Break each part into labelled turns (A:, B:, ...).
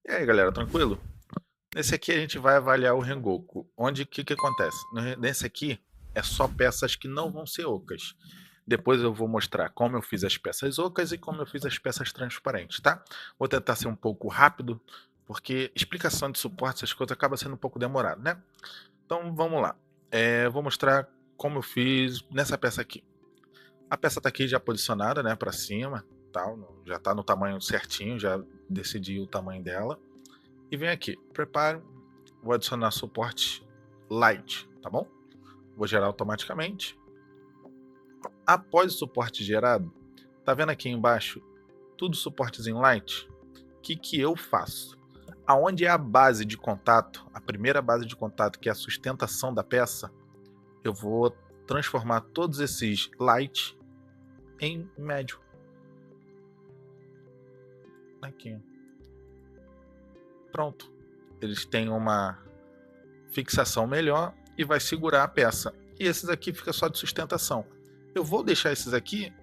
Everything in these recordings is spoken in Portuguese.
A: E aí, galera, tranquilo? Nesse aqui a gente vai avaliar o Rengoku. Onde que acontece? Nesse aqui é só peças que não vão ser ocas. Depois eu vou mostrar como eu fiz as peças ocas e como eu fiz as peças transparentes, tá? Vou tentar ser um pouco rápido, porque explicação de suporte, essas coisas acaba sendo um pouco demorado, né? Então vamos lá. Vou mostrar como eu fiz nessa peça aqui. A peça está aqui já posicionada, né, para cima, tal, já está no tamanho certinho, já decidi o tamanho dela. E vem aqui, preparo, vou adicionar suporte light, tá bom? Vou gerar automaticamente. Após o suporte gerado, tá vendo aqui embaixo, tudo suportezinho light? O que eu faço? Aonde é a base de contato, a primeira base de contato, que é a sustentação da peça, eu vou transformar todos esses light em médio. Aqui. Pronto. Eles têm uma fixação melhor e vai segurar a peça. E esses aqui fica só de sustentação. Eu vou deixar esses aqui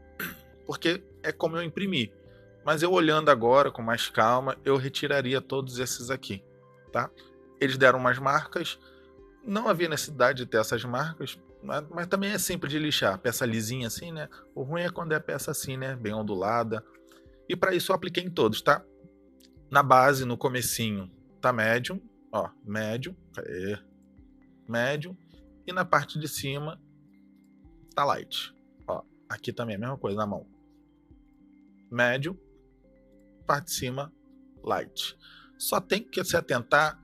A: porque é como eu imprimi. Mas eu olhando agora com mais calma, eu retiraria todos esses aqui, tá? Eles deram umas marcas, não havia necessidade de ter essas marcas, mas também é simples de lixar, peça lisinha assim, né? O ruim é quando é peça assim, né? Bem ondulada. E para isso eu apliquei em todos, tá? Na base, no comecinho, tá médium, ó, médio, médio, e na parte de cima tá light. Ó, aqui também é a mesma coisa na mão. Médio, parte de cima, light. Só tem que se atentar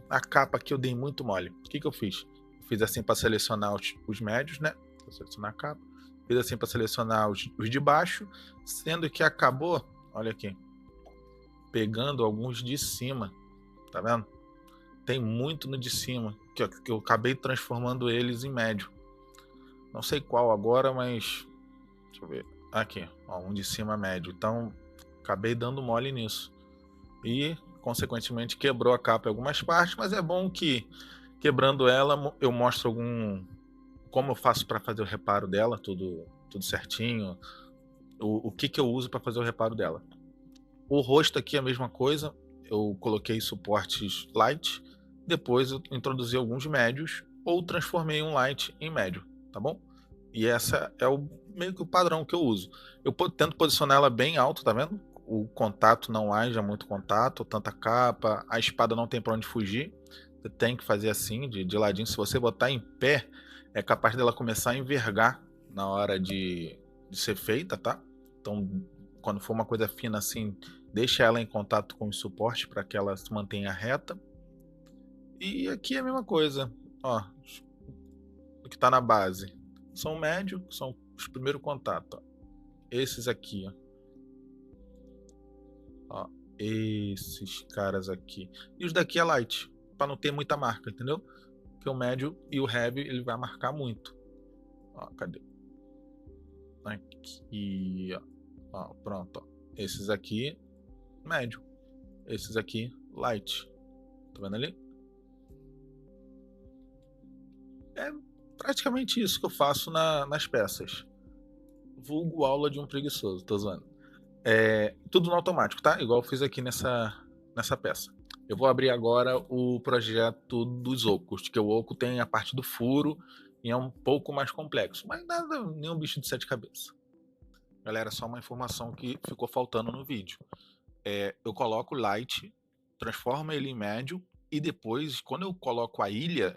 A: à capa que eu dei muito mole. O que eu fiz? Fiz assim para selecionar os médios, né? Vou selecionar a capa. Fiz assim para selecionar os de baixo, sendo que acabou, olha aqui, pegando alguns de cima, tá vendo? Tem muito no de cima, que eu acabei transformando eles em médio. Não sei qual agora, mas deixa eu ver. Aqui, ó, um de cima médio. Então, acabei dando mole nisso. E, consequentemente, quebrou a capa em algumas partes, mas é bom que, quebrando ela, eu mostro como eu faço para fazer o reparo dela, tudo certinho. O que eu uso para fazer o reparo dela. O rosto aqui é a mesma coisa. Eu coloquei suportes light. Depois eu introduzi alguns médios ou transformei um light em médio, tá bom? E essa é meio que o padrão que eu uso. Eu tento posicionar ela bem alto, tá vendo? O contato não haja muito contato, tanta capa, a espada não tem para onde fugir. Você tem que fazer assim, de ladinho. Se você botar em pé, é capaz dela começar a envergar na hora de ser feita, tá? Então, quando for uma coisa fina assim, deixa ela em contato com o suporte para que ela se mantenha reta. E aqui é a mesma coisa, ó, o que está na base são médio, são os primeiros contatos. Ó. Esses aqui, ó, esses caras aqui. E os daqui é light, para não ter muita marca, entendeu? Porque o médio e o heavy ele vai marcar muito. Ó, cadê? Aqui, ó, pronto. Ó. Esses aqui, médio. Esses aqui, light. Tá vendo ali? É praticamente isso que eu faço nas peças. Vulgo aula de um preguiçoso, tô zoando. Tudo no automático, tá? Igual eu fiz aqui nessa peça. Eu vou abrir agora o projeto dos ocos, que o oco tem a parte do furo e é um pouco mais complexo, mas nada, nenhum bicho de sete cabeças. Galera, só uma informação que ficou faltando no vídeo. Eu coloco o light, transformo ele em médio e depois, quando eu coloco a ilha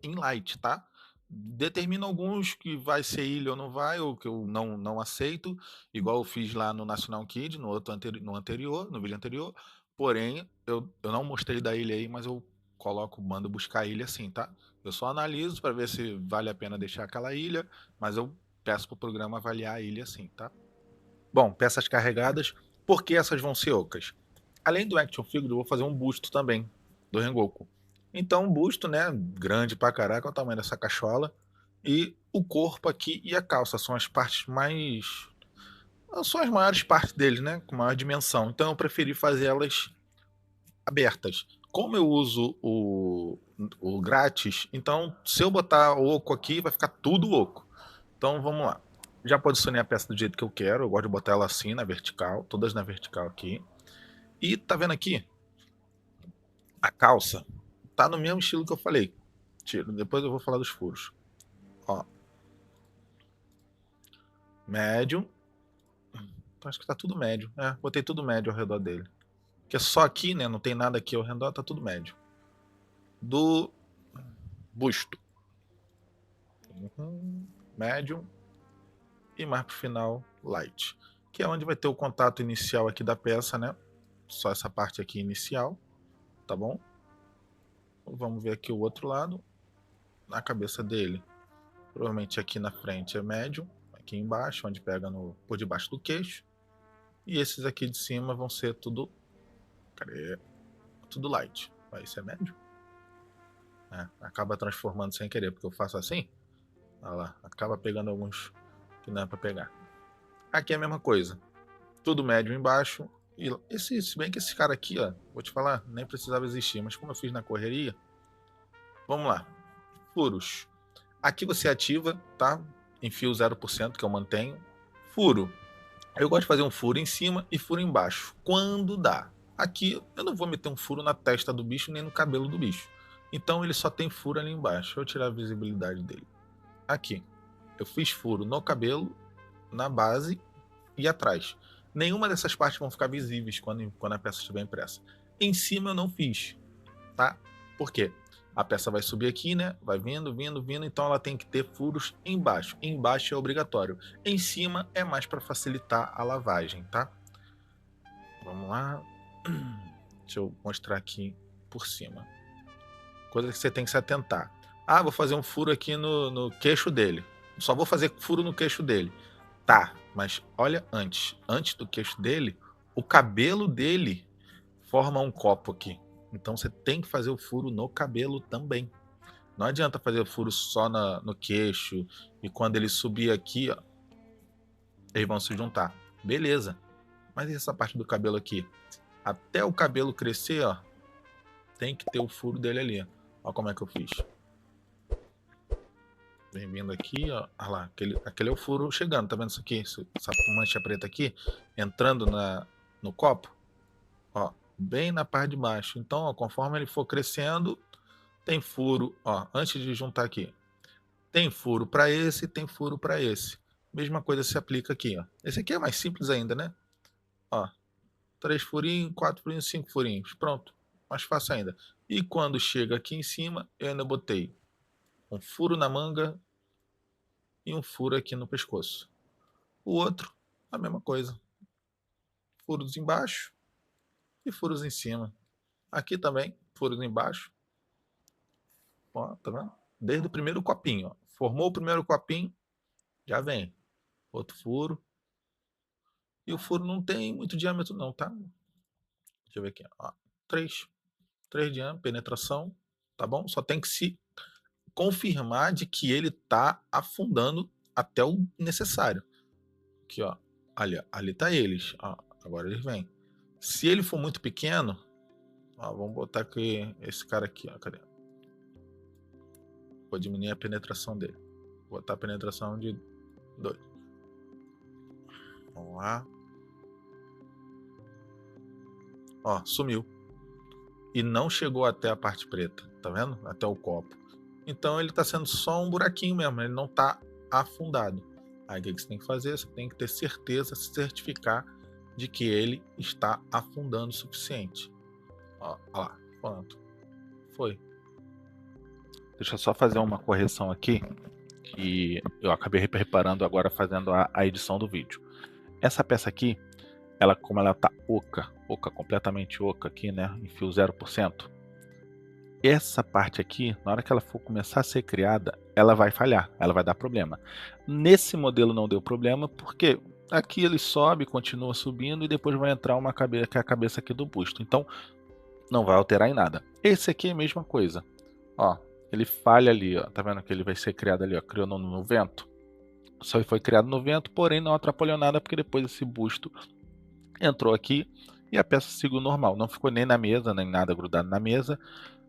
A: em light, tá? Determino alguns que vai ser ilha ou não vai, ou que eu não aceito, igual eu fiz lá no National Kid, no vídeo anterior. Porém, eu não mostrei da ilha aí, mas eu mando buscar a ilha sim, tá? Eu só analiso para ver se vale a pena deixar aquela ilha, mas eu peço pro programa avaliar a ilha sim, tá? Bom, peças carregadas, por que essas vão ser ocas? Além do action figure, eu vou fazer um busto também do Rengoku. Então, um busto, né, grande pra caraca, é o tamanho dessa cachola. E o corpo aqui e a calça são as partes mais... São as maiores partes dele, né, com maior dimensão. Então eu preferi fazer elas abertas. Como eu uso o grátis, então se eu botar oco aqui, vai ficar tudo oco. Então vamos lá. Já posicionei a peça do jeito que eu quero. Eu gosto de botar ela assim na vertical, todas na vertical aqui. E tá vendo aqui? A calça tá no mesmo estilo que eu falei. Tiro, depois eu vou falar dos furos. Ó. Médio. Então acho que tá tudo médio. Botei tudo médio ao redor dele. Porque só aqui, né? Não tem nada aqui ao redor, tá tudo médio. Do busto. Médio. E mais pro final, light. Que é onde vai ter o contato inicial aqui da peça, né? Só essa parte aqui inicial. Tá bom? Vamos ver aqui o outro lado. Na cabeça dele. Provavelmente aqui na frente é médio. Aqui embaixo, onde pega por debaixo do queixo. E esses aqui de cima vão ser tudo... Cadê? Tudo light. Esse é médio. Acaba transformando sem querer, porque eu faço assim. Olha lá, acaba pegando alguns que não é para pegar. Aqui é a mesma coisa. Tudo médio embaixo. E se bem que esse cara aqui, ó, vou te falar, nem precisava existir, mas como eu fiz na correria, vamos lá. Furos. Aqui você ativa, tá? Em fio 0%, que eu mantenho. Furo. Eu gosto de fazer um furo em cima e furo embaixo, quando dá. Aqui eu não vou meter um furo na testa do bicho nem no cabelo do bicho. Então ele só tem furo ali embaixo. Deixa eu tirar a visibilidade dele. Aqui. Eu fiz furo no cabelo, na base e atrás. Nenhuma dessas partes vão ficar visíveis quando a peça estiver impressa. Em cima eu não fiz, tá? Por quê? A peça vai subir aqui, né? Vai vindo, vindo, vindo, então ela tem que ter furos embaixo. Embaixo é obrigatório. Em cima é mais para facilitar a lavagem, tá? Vamos lá. Deixa eu mostrar aqui por cima. Coisa que você tem que se atentar. Ah, vou fazer um furo aqui no queixo dele. Só vou fazer furo no queixo dele. Tá, mas olha antes. Antes do queixo dele, o cabelo dele forma um copo aqui. Então você tem que fazer o furo no cabelo também. Não adianta fazer o furo só no queixo e quando ele subir aqui, ó, eles vão se juntar. Beleza. Mas e essa parte do cabelo aqui? Até o cabelo crescer, ó, tem que ter o furo dele ali. Olha como é que eu fiz. Vem vindo aqui, ó. Olha lá, aquele é o furo chegando. Tá vendo isso aqui? Essa mancha preta aqui, entrando no copo. Ó, bem na parte de baixo. Então, ó, conforme ele for crescendo, tem furo, ó, antes de juntar aqui. Tem furo para esse, tem furo para esse. Mesma coisa se aplica aqui, ó. Esse aqui é mais simples ainda, né? Ó, 3 furinhos, 4 furinhos, 5 furinhos. Pronto, mais fácil ainda. E quando chega aqui em cima, eu ainda botei um furo na manga e um furo aqui no pescoço. O outro, a mesma coisa. Furos embaixo e furos em cima. Aqui também, furos embaixo. Ó, tá vendo? Desde o primeiro copinho, ó. Formou o primeiro copinho, já vem outro furo. E o furo não tem muito diâmetro não, tá? Deixa eu ver aqui, ó. 3 diâmetro, penetração, tá bom? Só tem que se confirmar de que ele tá afundando até o necessário. Aqui, ó. Ali tá eles. Ó, agora eles vêm. Se ele for muito pequeno, ó, vamos botar aqui esse cara aqui, ó. Cadê? Vou diminuir a penetração dele. Vou botar a penetração de 2. Vamos lá. Ó, sumiu. E não chegou até a parte preta, tá vendo? Até o copo. Então ele tá sendo só um buraquinho mesmo, ele não tá afundado. Aí o que você tem que fazer? Você tem que ter certeza, se certificar de que ele está afundando o suficiente. Ó lá, pronto. Foi. Deixa eu só fazer uma correção aqui, que eu acabei reparando agora fazendo a edição do vídeo. Essa peça aqui, como ela tá oca, completamente oca aqui, né, em fio 0%, essa parte aqui, na hora que ela for começar a ser criada, ela vai falhar, ela vai dar problema. Nesse modelo não deu problema, porque aqui ele sobe, continua subindo e depois vai entrar uma cabeça, que é a cabeça aqui do busto. Então, não vai alterar em nada. Esse aqui é a mesma coisa. Ó, ele falha ali, ó. Tá vendo que ele vai ser criado ali, ó, criou no vento? Só foi criado no vento, porém não atrapalhou nada, porque depois esse busto entrou aqui e a peça seguiu normal. Não ficou nem na mesa, nem nada grudado na mesa.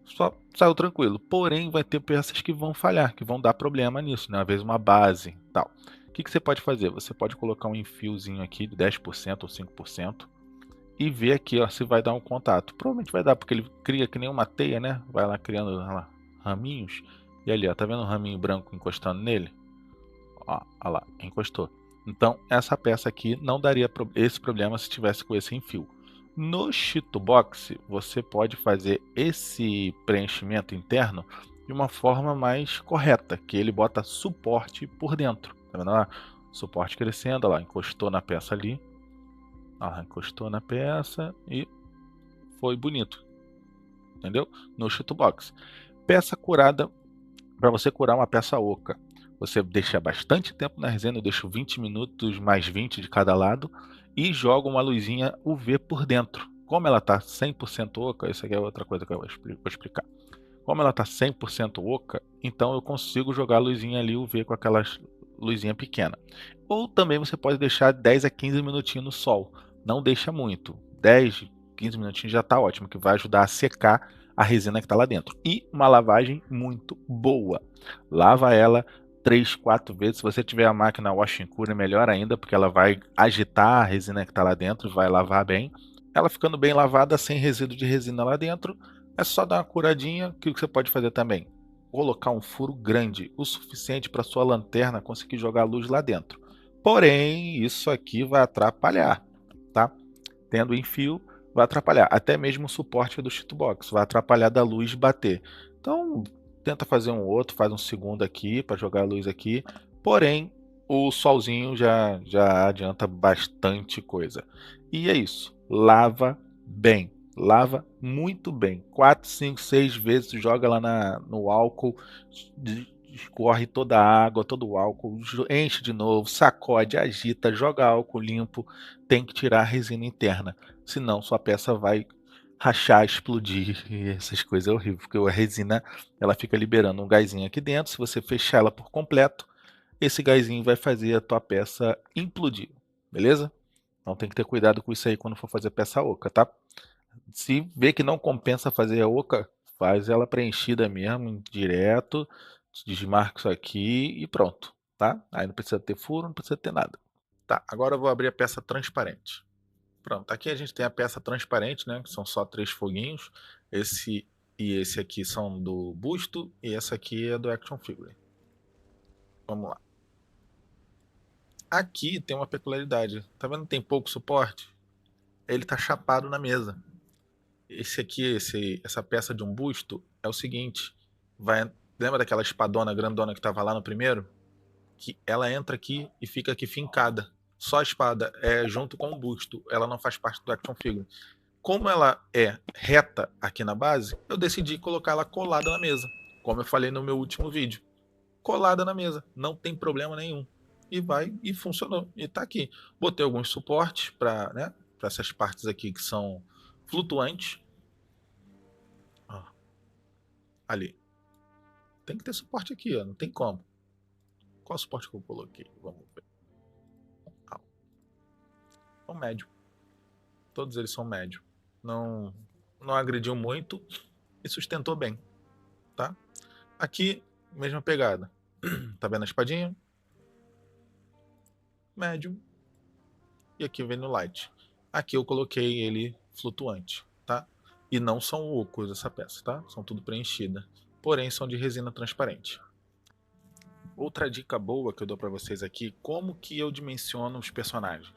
A: Só saiu tranquilo. Porém, vai ter peças que vão falhar, que vão dar problema nisso, né? Às vezes uma base tal. O que você pode fazer? Você pode colocar um enfiozinho aqui de 10% ou 5% e ver aqui, ó, se vai dar um contato. Provavelmente vai dar, porque ele cria que nem uma teia, né? Vai lá criando, olha lá, raminhos. E ali, ó, tá vendo um raminho branco encostando nele? Ó, olha lá, encostou. Então, essa peça aqui não daria esse problema se tivesse com esse enfio. No Chitobox, você pode fazer esse preenchimento interno de uma forma mais correta, que ele bota suporte por dentro. Tá vendo lá? Suporte crescendo, olha lá, encostou na peça ali. Olha lá, encostou na peça e foi bonito. Entendeu? No Chitobox. Peça curada, para você curar uma peça oca, você deixa bastante tempo na resina, eu deixo 20 minutos mais 20 de cada lado e jogo uma luzinha UV por dentro. Como ela está 100% oca, isso aqui é outra coisa que eu vou explicar. Como ela está 100% oca, então eu consigo jogar a luzinha ali UV com aquelas luzinha pequena. Ou também você pode deixar 10 a 15 minutinhos no sol. Não deixa muito. 10, 15 minutinhos já está ótimo, que vai ajudar a secar a resina que está lá dentro. E uma lavagem muito boa. Lava ela 3, 4 vezes. Se você tiver a máquina washing cure, melhor ainda, porque ela vai agitar a resina que está lá dentro, vai lavar bem. Ela ficando bem lavada, sem resíduo de resina lá dentro, é só dar uma curadinha. O que você pode fazer também? Colocar um furo grande, o suficiente para sua lanterna conseguir jogar luz lá dentro. Porém, isso aqui vai atrapalhar, tá? Tendo enfio, vai atrapalhar. Até mesmo o suporte do Chitobox, vai atrapalhar da luz bater. Então, tenta fazer um outro, faz um segundo aqui para jogar a luz aqui. Porém, o solzinho já adianta bastante coisa. E é isso. Lava bem. Lava muito bem. 4, 5, 6 vezes, joga lá no álcool, escorre toda a água, todo o álcool, enche de novo, sacode, agita, joga álcool limpo. Tem que tirar a resina interna, senão sua peça vai rachar, explodir, e essas coisas é horrível, porque a resina ela fica liberando um gásinho aqui dentro. Se você fechar ela por completo, esse gásinho vai fazer a tua peça implodir, beleza? Então tem que ter cuidado com isso aí quando for fazer peça oca, tá? Se vê que não compensa fazer a oca, faz ela preenchida mesmo, direto, desmarca isso aqui e pronto, tá? Aí não precisa ter furo, não precisa ter nada. Tá, agora eu vou abrir a peça transparente. Pronto, aqui a gente tem a peça transparente, né? Que são só 3 foguinhos. Esse e esse aqui são do busto e essa aqui é do action figure. Vamos lá. Aqui tem uma peculiaridade. Tá vendo que tem pouco suporte? Ele tá chapado na mesa. Esse aqui, essa peça de um busto, é o seguinte. Lembra daquela espadona grandona que tava lá no primeiro? Que ela entra aqui e fica aqui fincada. Só a espada é junto com o busto. Ela não faz parte do action figure. Como ela é reta aqui na base, eu decidi colocar ela colada na mesa. Como eu falei no meu último vídeo. Colada na mesa, não tem problema nenhum. E funcionou. E tá aqui. Botei alguns suportes para, né, para essas partes aqui que são flutuantes. Ó, ali. Tem que ter suporte aqui, ó, não tem como. Qual suporte que eu coloquei? Vamos ver. São médio. Todos eles são médio. Não, não agrediu muito e sustentou bem, tá? Aqui, mesma pegada. Tá vendo a espadinha? Médio. E aqui vem no light. Aqui eu coloquei ele flutuante, tá? E não são ocos essa peça, tá? São tudo preenchida. Porém, são de resina transparente. Outra dica boa que eu dou para vocês aqui, como que eu dimensiono os personagens.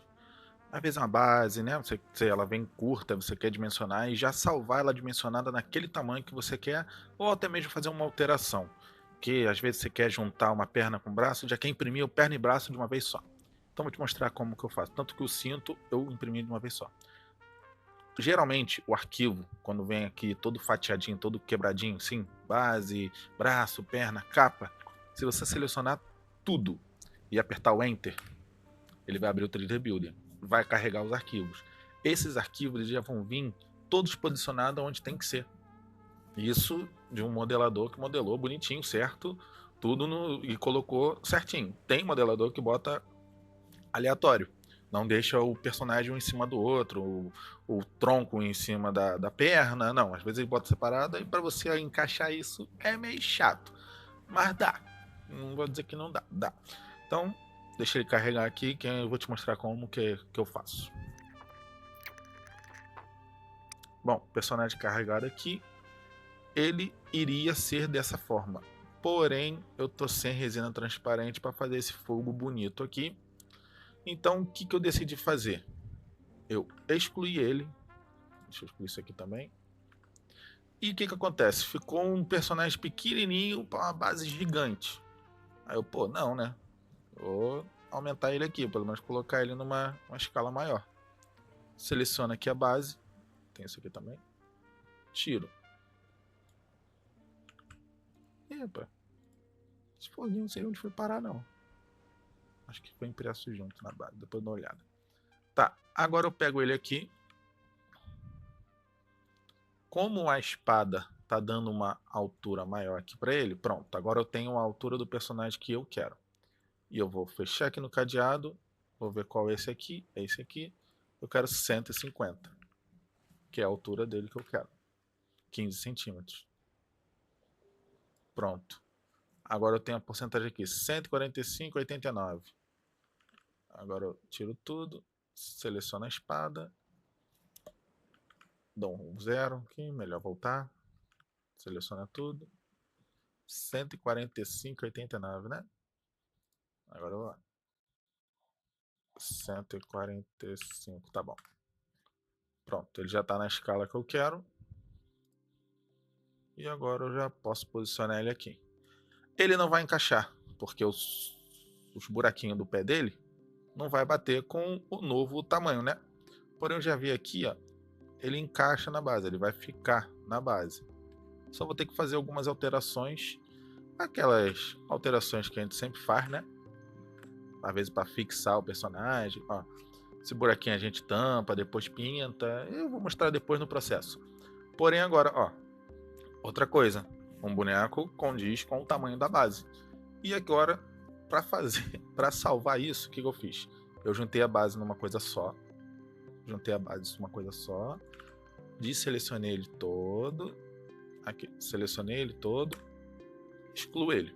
A: Às vezes é uma base, né? Ela vem curta, você quer dimensionar e já salvar ela dimensionada naquele tamanho que você quer, ou até mesmo fazer uma alteração. Que às vezes você quer juntar uma perna com o braço, já quer imprimir o perna e braço de uma vez só. Então vou te mostrar como que eu faço. Tanto que o cinto eu imprimi de uma vez só. Geralmente o arquivo, quando vem aqui todo fatiadinho, todo quebradinho, assim, base, braço, perna, capa, se você selecionar tudo e apertar o Enter, ele vai abrir o 3D Builder, vai carregar os arquivos. Esses arquivos já vão vir todos posicionados onde tem que ser. Isso de um modelador que modelou bonitinho, certo? Tudo e colocou certinho. Tem modelador que bota aleatório. Não deixa o personagem um em cima do outro, o tronco em cima da perna. Não, às vezes ele bota separado e para você encaixar isso é meio chato. Mas dá. Não vou dizer que não dá. Dá. Então, deixa ele carregar aqui que eu vou te mostrar como que eu faço. Bom, personagem carregado aqui, ele iria ser dessa forma. Porém, eu tô sem resina transparente para fazer esse fogo bonito aqui. Então, o que eu decidi fazer? Eu excluí ele. Deixa eu excluir isso aqui também. E o que acontece? Ficou um personagem pequenininho para uma base gigante. Aí eu, pô, não, né? Vou aumentar ele aqui, pelo menos colocar ele numa escala maior. Seleciono aqui a base. Tem isso aqui também. Tiro. Epa. Esse foguinho não sei onde foi parar, não. Acho que foi impresso junto na base. Depois dá uma olhada. Tá, agora eu pego ele aqui. Como a espada tá dando uma altura maior aqui para ele, pronto. Agora eu tenho a altura do personagem que eu quero. E eu vou fechar aqui no cadeado. Vou ver qual é esse aqui. É esse aqui. Eu quero 150. Que é a altura dele que eu quero. 15 centímetros. Pronto. Agora eu tenho a porcentagem aqui. 145,89. Agora eu tiro tudo. Seleciono a espada. Dou um 0 aqui. Melhor voltar. Seleciona tudo. 145,89, né? Agora eu vou lá. 145, tá bom. Pronto, ele já está na escala que eu quero. E agora eu já posso posicionar ele aqui. Ele não vai encaixar, porque os buraquinhos do pé dele não vai bater com o novo tamanho, né? Porém, eu já vi aqui, ó, ele encaixa na base, ele vai ficar na base. Só vou ter que fazer algumas alterações, aquelas alterações que a gente sempre faz, né? Às vezes para fixar o personagem, ó. Esse buraquinho a gente tampa, depois pinta. Eu vou mostrar depois no processo. Porém agora, ó, outra coisa, um boneco condiz com o tamanho da base. E agora, para fazer, para salvar isso, o que eu fiz? Eu juntei a base numa coisa só. Juntei a base numa coisa só. Desselecionei ele todo. Aqui, selecionei ele todo. Excluo ele.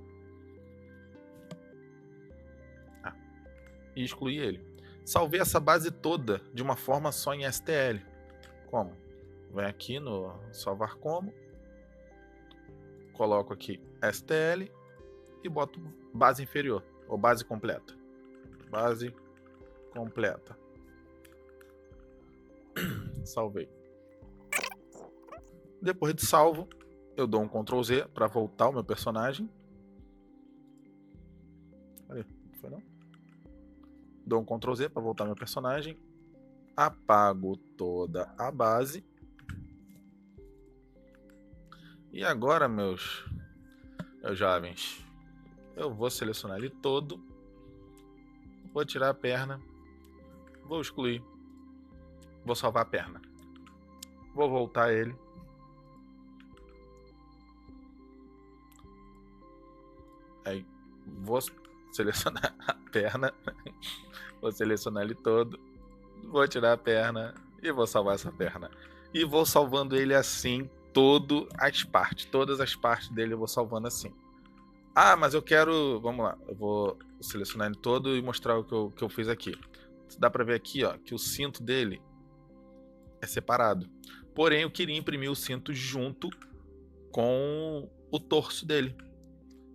A: E excluí ele. Salvei essa base toda de uma forma só em STL. Como? Vem aqui no salvar como. Coloco aqui STL e boto base inferior, ou base completa. Base completa. Salvei. Depois de salvo, eu dou um Ctrl Z para voltar o meu personagem. Aí, não foi não? Dou um Ctrl Z para voltar meu personagem. Apago toda a base. E agora, meus jovens, eu vou selecionar ele todo. Vou tirar a perna. Vou excluir. Vou salvar a perna. Vou voltar ele. Aí, vou selecionar a perna. Vou selecionar ele todo. Vou tirar a perna e vou salvar essa perna. E vou salvando ele assim, todas as partes dele eu vou salvando assim. Ah, mas eu quero, vamos lá, eu vou selecionar ele todo e mostrar o que eu fiz aqui. Dá pra ver aqui, ó, que o cinto dele é separado. Porém, eu queria imprimir o cinto junto com o torso dele.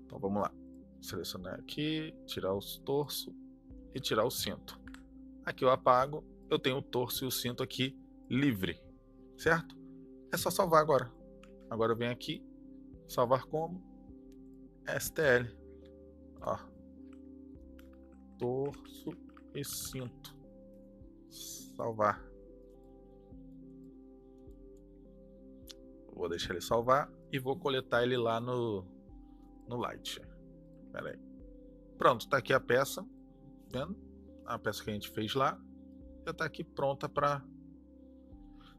A: Então vamos lá. Selecionar aqui, tirar o torso e tirar o cinto. Aqui eu apago, eu tenho o torso e o cinto aqui livre, certo? É só salvar agora. Agora eu venho aqui, salvar como STL. Ó. Torso e cinto. Salvar. Vou deixar ele salvar e vou coletar ele lá no Light. Pera aí. Pronto, tá aqui a peça. Vendo? A peça que a gente fez lá já tá aqui pronta para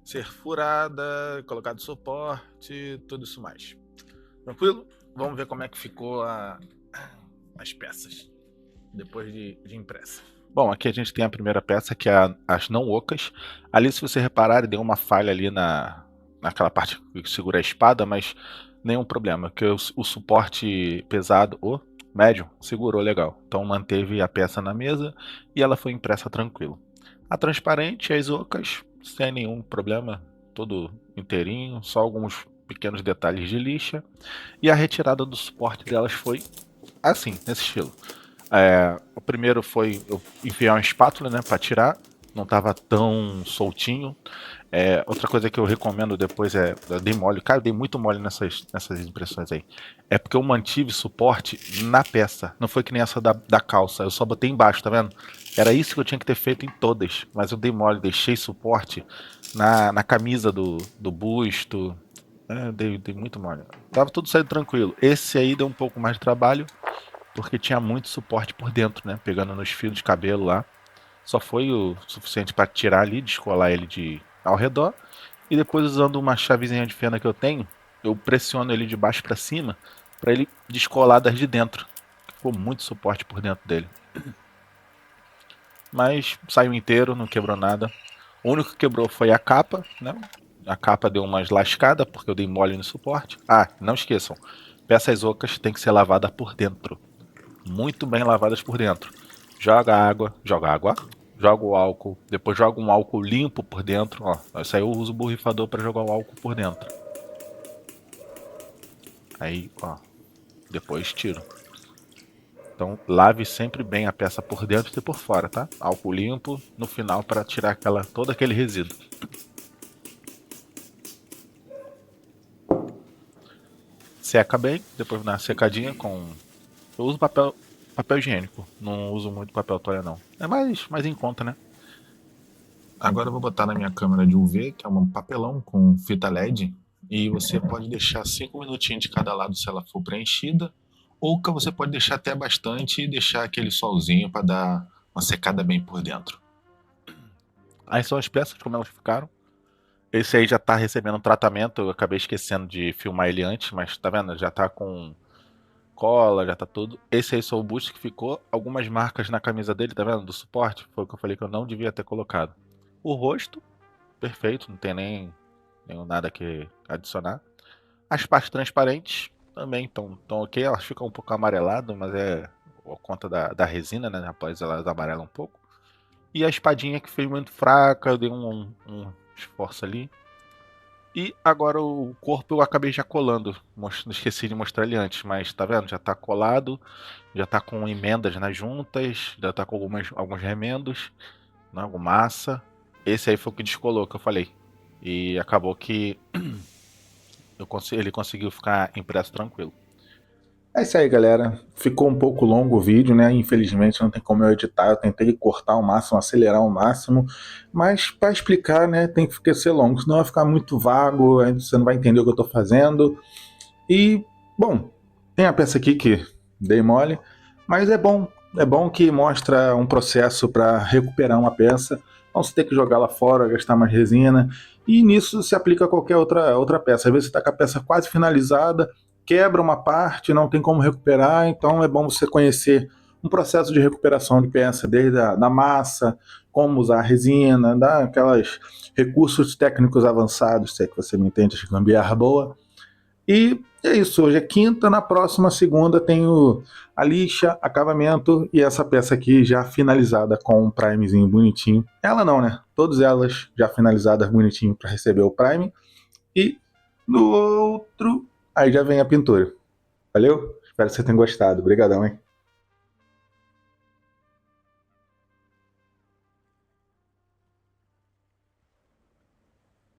A: ser furada, colocado suporte, tudo isso mais. Tranquilo? Vamos ver como é que ficou as peças depois de impressa. Bom, aqui a gente tem a primeira peça, que é as não ocas. Ali, se você reparar, deu uma falha ali naquela parte que segura a espada, mas nenhum problema, porque o suporte pesado, ou médio, segurou legal. Então manteve a peça na mesa e ela foi impressa tranquilo. A transparente e as ocas, sem nenhum problema, todo inteirinho, só alguns pequenos detalhes de lixa. E a retirada do suporte delas foi assim, nesse estilo. O primeiro foi eu enfiar uma espátula, né, para tirar, não estava tão soltinho. Outra coisa que eu recomendo depois eu dei mole, cara, eu dei muito mole nessas impressões aí. É porque eu mantive suporte na peça, não foi que nem essa da calça, eu só botei embaixo, tá vendo? Era isso que eu tinha que ter feito em todas, mas eu dei mole, deixei suporte na camisa do busto. Dei muito mole. Tava tudo saindo tranquilo. Esse aí deu um pouco mais de trabalho, porque tinha muito suporte por dentro, né? Pegando nos fios de cabelo lá. Só foi o suficiente para tirar ali, descolar ele ao redor. E depois, usando uma chavezinha de fenda que eu tenho, eu pressiono ele de baixo para cima para ele descolar das de dentro. Ficou muito suporte por dentro dele. Mas saiu inteiro, não quebrou nada. O único que quebrou foi a capa, né? A capa deu umas lascadas porque eu dei mole no suporte. Não esqueçam, peças ocas tem que ser lavada por dentro. Muito bem lavadas por dentro. Joga água, joga o álcool, depois joga um álcool limpo por dentro. Ó, isso aí eu uso o borrifador para jogar o álcool por dentro. Aí, ó, depois tiro. Então lave sempre bem a peça por dentro e por fora, tá? Álcool limpo no final para tirar todo aquele resíduo. Seca bem, depois dá uma secadinha com. Eu uso papel higiênico, não uso muito papel toalha não. É mais em conta, né? Agora eu vou botar na minha câmera de UV, que é um papelão com fita LED, e você pode deixar 5 minutinhos de cada lado se ela for preenchida, ou que você pode deixar até bastante e deixar aquele solzinho para dar uma secada bem por dentro. Aí são as peças, como elas ficaram. Esse aí já tá recebendo um tratamento, eu acabei esquecendo de filmar ele antes, mas tá vendo? Já tá com cola, já tá tudo. Esse aí só o busto que ficou, algumas marcas na camisa dele, tá vendo? Do suporte, foi o que eu falei que eu não devia ter colocado. O rosto, perfeito, não tem nem nada que adicionar. As partes transparentes também estão ok, elas ficam um pouco amareladas, mas é por conta da resina, né? Após elas amarelam um pouco. E a espadinha que foi muito fraca, eu dei um esforço ali. E agora o corpo eu acabei já colando. Esqueci de mostrar ele antes, mas tá vendo? Já tá colado, já tá com emendas nas juntas, já tá com alguns remendos, né? Com massa. Esse aí foi o que descolou, que eu falei. E acabou que ele conseguiu ficar impresso tranquilo. É isso aí, galera. Ficou um pouco longo o vídeo, né? Infelizmente não tem como eu editar. Eu tentei cortar ao máximo, acelerar ao máximo. Mas para explicar, né, tem que ser longo. Senão vai ficar muito vago, aí você não vai entender o que eu estou fazendo. E, bom, tem a peça aqui que dei mole. Mas é bom. É bom que mostra um processo para recuperar uma peça. Não se ter que jogar lá fora, gastar mais resina. E nisso se aplica a qualquer outra peça. Às vezes você está com a peça quase finalizada, quebra uma parte, não tem como recuperar, então é bom você conhecer um processo de recuperação de peça, desde da massa, como usar a resina, aqueles recursos técnicos avançados, se é que você me entende, de gambiarra boa. E é isso, hoje é quinta, na próxima segunda tenho a lixa, acabamento e essa peça aqui já finalizada com um primezinho bonitinho. Ela não, né? Todas elas já finalizadas bonitinho para receber o prime. E no outro, aí já vem a pintura. Valeu? Espero que você tenha gostado. Obrigadão, hein?